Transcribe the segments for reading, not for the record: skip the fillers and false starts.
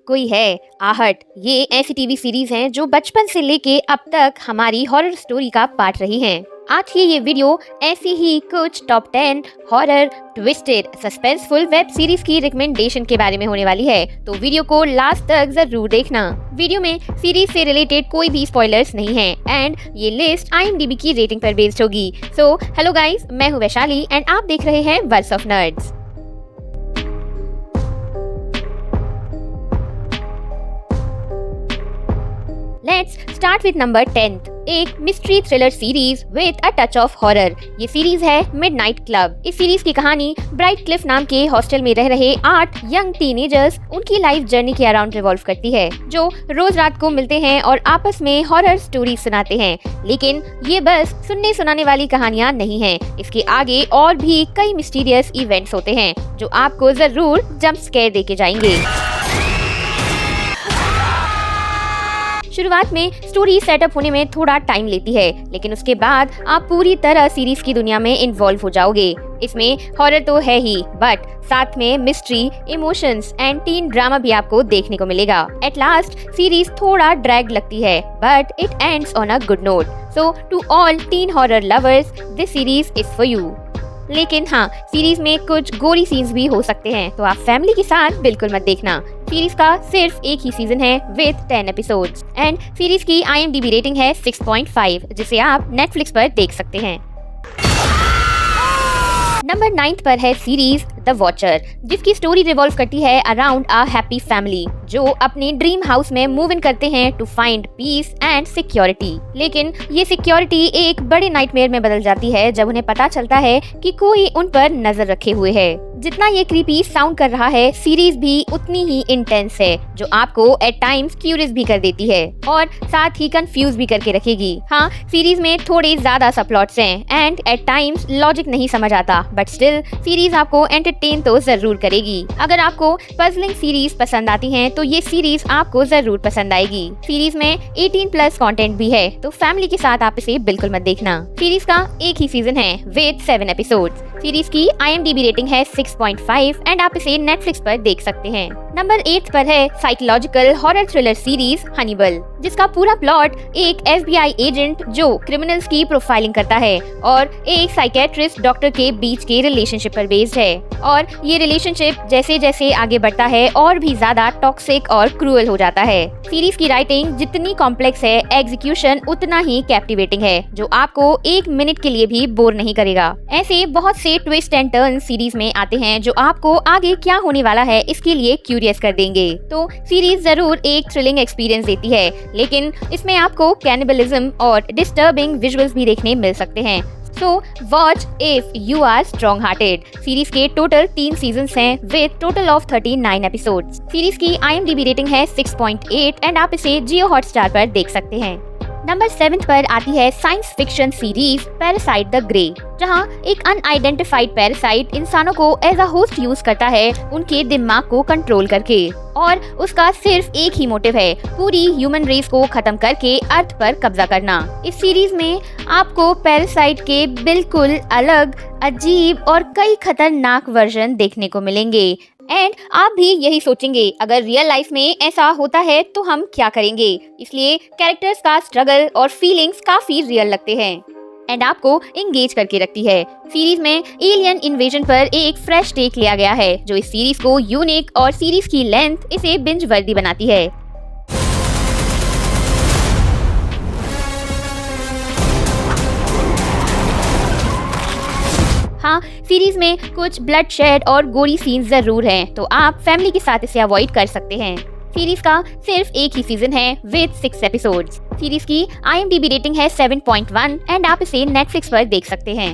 कोई है, आहट। ये ऐसी टीवी सीरीज हैं जो बचपन से लेके अब तक हमारी हॉरर स्टोरी का पार्ट रही हैं। आज की ये वीडियो ऐसी ही कुछ top 10 horror, twisted, suspenseful web series की रिकमेंडेशन के बारे में होने वाली है, तो वीडियो को लास्ट तक जरूर देखना। वीडियो में सीरीज से रिलेटेड कोई भी स्पॉयलर्स नहीं है एंड ये लिस्ट IMDb की रेटिंग पर बेस्ड होगी। सो हेलो गाइस, मैं हूँ वैशाली एंड आप देख रहे हैं words of nerds. Let's start with number 10, एक mystery thriller series with a touch of horror. ये सीरीज है मिडनाइट क्लब। इस सीरीज की कहानी ब्राइट क्लिफ नाम के हॉस्टल में रह रहे 8 यंग टीनेजर्स उनकी लाइफ जर्नी के अराउंड रिवॉल्व करती है, जो रोज रात को मिलते हैं और आपस में हॉरर स्टोरी सुनाते हैं। लेकिन ये बस सुनने सुनाने वाली कहानियाँ नहीं हैं, इसके आगे और भी कई मिस्टीरियस इवेंट्स होते हैं जो आपको जरूर जंप स्केयर देके जाएंगे। शुरुआत में स्टोरी सेटअप होने में थोड़ा टाइम लेती है, लेकिन उसके बाद आप पूरी तरह सीरीज की दुनिया में इन्वॉल्व हो जाओगे। इसमें हॉरर तो है ही, बट साथ में mystery, emotions and teen drama भी आपको देखने को मिलेगा। एट लास्ट सीरीज थोड़ा ड्रैग लगती है, but it ends on a good note. So to all teen horror lovers, this series is for you. लेकिन हाँ, सीरीज में कुछ गोरी सीन्स भी हो सकते हैं, तो आप फैमिली के साथ बिल्कुल मत देखना। सीरीज का सिर्फ एक ही सीजन है विद 10 एपिसोड्स एंड सीरीज की IMDb रेटिंग है 6.5, जिसे आप नेटफ्लिक्स पर देख सकते हैं। नंबर 9 पर है सीरीज द वॉचर, जिसकी स्टोरी रिवॉल्व करती है अराउंड अ हैप्पी फैमिली जो अपने ड्रीम हाउस में मूव इन करते हैं to find peace and security. लेकिन ये सिक्योरिटी एक बड़े नाइटमेयर में बदल जाती है जब उन्हें पता चलता है कि कोई उन पर नजर रखे हुए है। जितना ये क्रीपी साउंड कर रहा है, सीरीज भी उतनी ही इंटेंस है, जो आपको एट टाइम्स क्यूरियस भी कर देती है और साथ ही कंफ्यूज भी करके रखेगी। हाँ, सीरीज में थोड़े ज्यादा सब प्लॉट्स हैं एंड एट टाइम्स लॉजिक नहीं समझ आता, बट स्टिल सीरीज आपको एंटरटेन तो जरूर करेगी। अगर आपको पजलिंग सीरीज पसंद आती हैं, तो ये सीरीज आपको जरूर पसंद आएगी। सीरीज में 18+ कंटेंट भी है, तो फैमिली के साथ आप इसे बिल्कुल मत देखना। सीरीज का एक ही सीजन है विद 7 एपिसोड्स। सीरीज की IMDb रेटिंग है 6.5 एंड आप इसे नेटफ्लिक्स पर देख सकते हैं। नंबर 8 पर है psychological horror thriller series Hannibal, जिसका पूरा प्लॉट एक FBI एजेंट जो क्रिमिनल्स की प्रोफाइलिंग करता है और एक साइकेट्रिस्ट डॉक्टर के बीच के रिलेशनशिप पर बेस्ड है। और ये रिलेशनशिप जैसे जैसे आगे बढ़ता है और भी ज्यादा टॉक्सिक और क्रूअल हो जाता है। सीरीज की राइटिंग जितनी कॉम्प्लेक्स है, एग्जीक्यूशन उतना ही कैप्टिवेटिंग है, जो आपको 1 मिनट के लिए भी बोर नहीं करेगा। ऐसे बहुत से ट्विस्ट एंड टर्न सीरीज में आते हैं जो आपको आगे क्या होने वाला है इसके लिए क्यूरियस कर देंगे। तो सीरीज जरूर एक थ्रिलिंग एक्सपीरियंस देती है, लेकिन इसमें आपको कैनिबलिज्म और डिस्टर्बिंग विजुअल्स भी देखने मिल सकते हैं। So watch if you are strong hearted. Series के टोटल 3 सीजन्स हैं with total of 39 episodes. Series की IMDb रेटिंग है 6.8 एंड आप इसे जियो हॉटस्टार पर देख सकते हैं। नंबर 7 पर आती है science fiction series parasite the grey, जहां एक अनआइडेंटिफाइड पैरासाइट इंसानों को एज अ होस्ट यूज करता है, उनके दिमाग को कंट्रोल करके। और उसका सिर्फ एक ही मोटिव है, पूरी ह्यूमन रेस को खत्म करके अर्थ पर कब्जा करना। इस सीरीज में आपको पैरासाइट के बिल्कुल अलग, अजीब और कई खतरनाक वर्जन देखने को मिलेंगे एंड आप भी यही सोचेंगे, अगर रियल लाइफ में ऐसा होता है तो हम क्या करेंगे। इसलिए कैरेक्टर्स का स्ट्रगल और फीलिंग्स काफी रियल लगते हैं एंड आपको एंगेज करके रखती है। सीरीज में एलियन इन्वेजन पर एक फ्रेश टेक लिया गया है, जो इस सीरीज को यूनिक और सीरीज की लेंथ इसे बिंज वर्दी बनाती है। हाँ, सीरीज में कुछ ब्लड शेड और गोरी सीन्स जरूर हैं, तो आप फैमिली के साथ इसे अवॉइड कर सकते हैं। सीरीज का सिर्फ एक ही सीजन है विद 6 एपिसोड्स। सीरीज की IMDb रेटिंग है 7.1 एंड आप इसे नेटफ्लिक्स पर देख सकते हैं।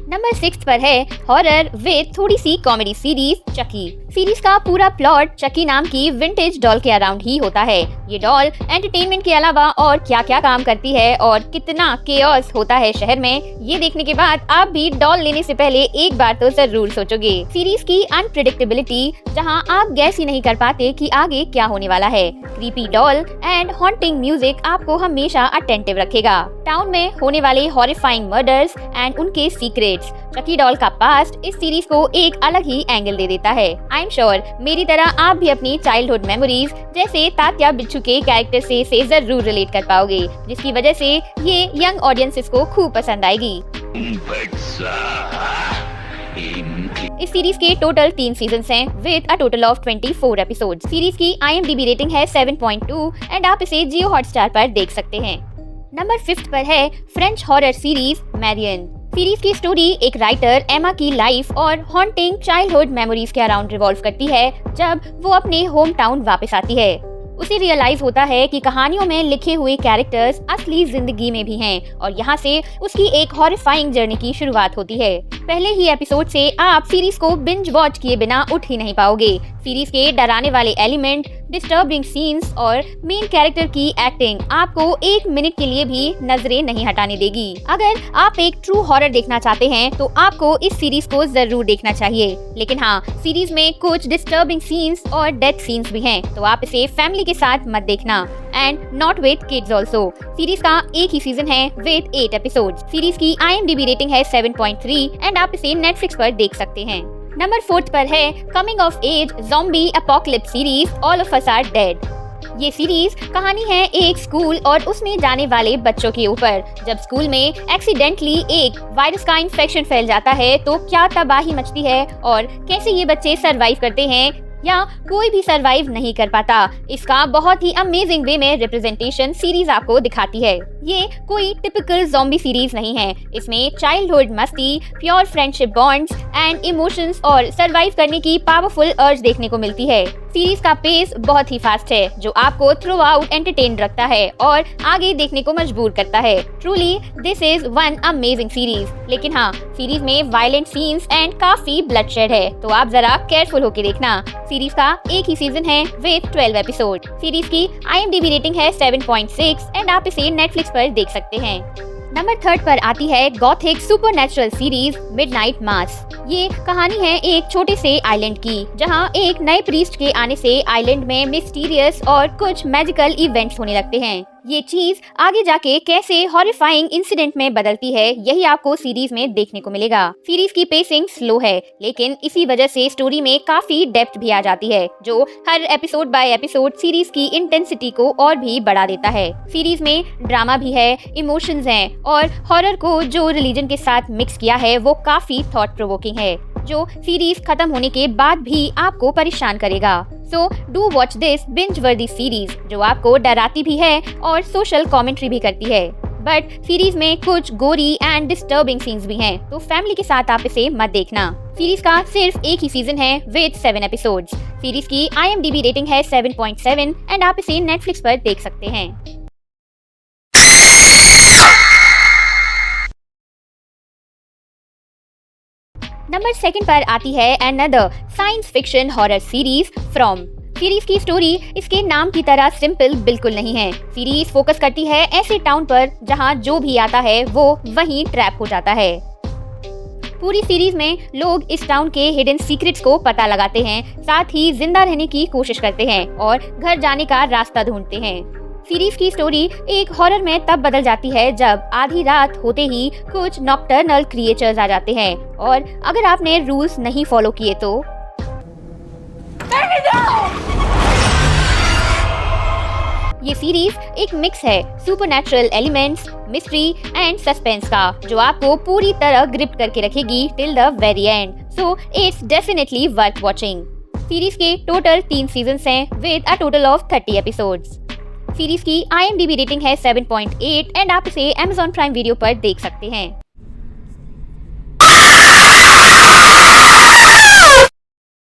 नंबर 6 पर है हॉरर विद थोड़ी सी कॉमेडी सीरीज चकी। सीरीज का पूरा प्लॉट चकी नाम की विंटेज डॉल के अराउंड ही होता है। ये डॉल एंटरटेनमेंट के अलावा और क्या क्या काम करती है और कितना केओस होता है शहर में, ये देखने के बाद आप भी डॉल लेने से पहले एक बार तो जरूर सोचोगे। सीरीज की अनप्रेडिक्टेबिलिटी, जहां आप गैस ही नहीं कर पाते कि आगे क्या होने वाला है, creepy doll and haunting music आपको हमेशा अटेंटिव रखेगा। टाउन में होने वाले हॉरिफाइंग मर्डर्स एंड उनके सीक्रेट, सीक्रेट्स। चकी डॉल का पास्ट इस सीरीज को एक अलग ही एंगल दे देता है। आई एम श्योर मेरी तरह आप भी अपनी चाइल्डहुड मेमोरीज जैसे तात्या बिच्छू के कैरेक्टर से जरूर रिलेट कर पाओगे, जिसकी वजह से ये यंग ऑडियंसेस को खूब पसंद आएगी। इस सीरीज के टोटल 3 सीजन्स हैं with a total of 24 episodes. Series की IMDb रेटिंग है 7.2 एंड आप इसे जियो हॉटस्टार पर देख सकते हैं। नंबर 5 पर है French horror series Marion. Series की स्टोरी एक राइटर एमा की लाइफ और हॉन्टिंग चाइल्डहुड मेमोरीज के अराउंड रिवॉल्व करती है। जब वो अपने होम टाउन वापस आती है, उसे रियलाइज होता है कि कहानियों में लिखे हुए कैरेक्टर्स असली जिंदगी में भी हैं और यहाँ से उसकी एक हॉरिफाइंग जर्नी की शुरुआत होती है। पहले ही एपिसोड से आप सीरीज को बिंज वॉच किए बिना उठ ही नहीं पाओगे। सीरीज के डराने वाले एलिमेंट, डिस्टर्बिंग सीन्स और मेन कैरेक्टर की एक्टिंग आपको 1 मिनट के लिए भी नजरें नहीं हटाने देगी। अगर आप एक ट्रू हॉरर देखना चाहते हैं तो आपको इस सीरीज को जरूर देखना चाहिए। लेकिन हाँ, सीरीज में कुछ डिस्टर्बिंग सीन्स और डेथ सीन्स भी हैं, तो आप इसे फैमिली के साथ मत देखना and not with kids also. Series का एक ही सीजन है विद 8 एपिसोड। सीरीज की IMDb रेटिंग है 7.3 एंड आप इसे नेटफ्लिक्स पर देख सकते हैं। नंबर 4 पर है coming of age zombie apocalypse series all of us are dead. ये सीरीज कहानी है एक स्कूल और उसमें जाने वाले बच्चों के ऊपर। जब स्कूल में एक्सीडेंटली एक वायरस का इन्फेक्शन फैल जाता है तो क्या तबाही मचती है और कैसे ये बच्चे सरवाइव करते हैं या कोई भी सरवाइव नहीं कर पाता। इसका बहुत ही अमेजिंग वे में रिप्रेजेंटेशन सीरीज आपको दिखाती है। ये कोई टिपिकल ज़ॉम्बी सीरीज नहीं है। इसमें चाइल्डहुड मस्ती, pure friendship bonds and emotions और सरवाइव करने की पावरफुल अर्ज देखने को मिलती है। सीरीज का पेस बहुत ही फास्ट है जो आपको थ्रू आउट एंटरटेन रखता है और आगे देखने को मजबूर करता है। Truly this is one amazing series. लेकिन हाँ, सीरीज में वायलेंट सीन्स एंड काफी ब्लडशेड है, तो आप जरा केयरफुल होकर देखना। सीरीज का एक ही सीजन है विद 12 एपिसोड। सीरीज की IMDb रेटिंग है 7.6 एंड आप इसे नेटफ्लिक्स पर देख सकते हैं। नंबर 3 पर आती है Gothic supernatural series midnight mass. ये कहानी है एक छोटे से आइलैंड की, जहां एक नए प्रीस्ट के आने से आइलैंड में मिस्टीरियस और कुछ मैजिकल इवेंट्स होने लगते हैं। ये चीज आगे जाके कैसे हॉरिफाइंग इंसिडेंट में बदलती है, यही आपको सीरीज में देखने को मिलेगा। सीरीज की पेसिंग स्लो है, लेकिन इसी वजह से स्टोरी में काफी डेप्थ भी आ जाती है, जो हर एपिसोड बाय एपिसोड सीरीज की इंटेंसिटी को और भी बढ़ा देता है। सीरीज में ड्रामा भी है, इमोशंस हैं और हॉरर को जो रिलीजन के साथ मिक्स किया है वो काफी थॉट प्रोवोकिंग है, जो सीरीज खत्म होने के बाद भी आपको परेशान करेगा। So do watch this binge वर्दी सीरीज, जो आपको डराती भी है और सोशल कमेंट्री भी करती है। बट सीरीज में कुछ गोरी एंड डिस्टर्बिंग सीन्स भी हैं, तो फैमिली के साथ आप इसे मत देखना। सीरीज का सिर्फ एक ही सीजन है विद 7 एपिसोड्स। सीरीज की IMDb रेटिंग है 7.7 एंड आप इसे नेटफ्लिक्स पर देख सकते हैं। नंबर 2 पर आती है another science fiction horror series from. Series की स्टोरी इसके नाम की तरह सिंपल बिल्कुल नहीं है। सीरीज फोकस करती है ऐसे टाउन पर जहां जो भी आता है वो वहीं ट्रैप हो जाता है। पूरी सीरीज में लोग इस टाउन के हिडन सीक्रेट्स को पता लगाते हैं, साथ ही जिंदा रहने की कोशिश करते हैं और घर जाने का रास्ता ढूंढते हैं। सीरीज की स्टोरी एक हॉरर में तब बदल जाती है जब आधी रात होते ही कुछ नॉकटर्नल क्रिएचर्स आ जाते हैं और अगर आपने रूल्स नहीं फॉलो किए तो ये सीरीज एक मिक्स है supernatural elements, mystery and suspense का, जो आपको पूरी तरह ग्रिप करके रखेगी till the very and. So it's definitely worth watching. Series के टोटल 3 सीजन्स हैं with a total of 30 episodes. Series की IMDb रेटिंग है 7.8 एंड आप इसे Amazon प्राइम वीडियो पर देख सकते हैं।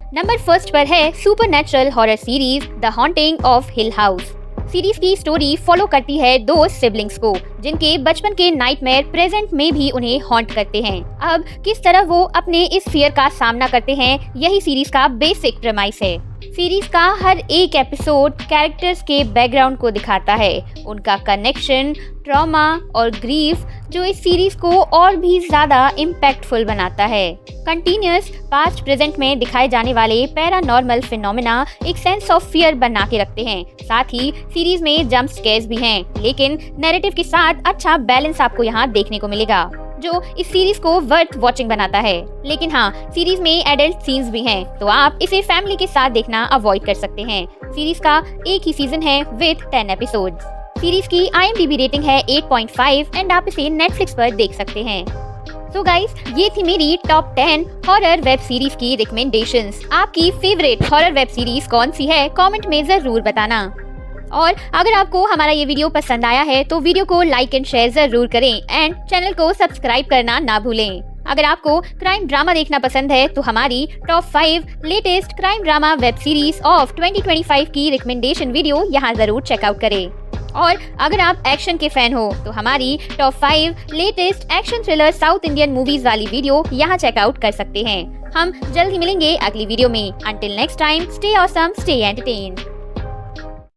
नंबर 1 पर है supernatural horror series the haunting of hill house. Series की स्टोरी फॉलो करती है 2 सिबलिंग्स को, जिनके बचपन के नाइटमेयर प्रेजेंट में भी उन्हें हॉन्ट करते हैं। अब किस तरह वो अपने इस फियर का सामना करते हैं, यही सीरीज का बेसिक प्रेमाइस है। सीरीज का हर एक एपिसोड कैरेक्टर्स के बैकग्राउंड को दिखाता है, उनका कनेक्शन, ट्रॉमा और ग्रीफ, जो इस सीरीज को और भी ज्यादा इम्पैक्टफुल बनाता है। कंटिन्यूअस पास्ट प्रेजेंट में दिखाए जाने वाले पैरानॉर्मल फिनोमेना एक सेंस ऑफ फियर बना के रखते हैं। साथ ही सीरीज में जंप स्केयर्स भी हैं, लेकिन नैरेटिव के साथ अच्छा बैलेंस आपको यहाँ देखने को मिलेगा। जो इस सीरीज को वर्थ वॉचिंग बनाता है। लेकिन हाँ, सीरीज में एडल्ट सीन्स भी हैं, तो आप इसे फैमिली के साथ देखना अवॉइड कर सकते हैं। सीरीज का एक ही सीजन है विद 10 एपिसोड्स। सीरीज की IMDb रेटिंग है 8.5 एंड आप इसे नेटफ्लिक्स पर देख सकते हैं। तो गाइस, ये थी मेरी टॉप 10 हॉरर वेब सीरीज की रिकमेंडेशंस। आपकी फेवरेट हॉरर वेब सीरीज कौन सी है, कमेंट में जरूर बताना। और अगर आपको हमारा ये वीडियो पसंद आया है तो वीडियो को लाइक एंड शेयर जरूर करें एंड चैनल को सब्सक्राइब करना ना भूलें। अगर आपको क्राइम ड्रामा देखना पसंद है तो हमारी top 5 latest crime drama web series of 2025 की रिकमेंडेशन वीडियो यहाँ जरूर चेकआउट करें। और अगर आप एक्शन के फैन हो तो हमारी top 5 latest action thriller south Indian movies वाली वीडियो यहाँ चेकआउट कर सकते हैं। हम जल्द ही मिलेंगे अगली वीडियो में। Until next time, stay awesome, stay entertained.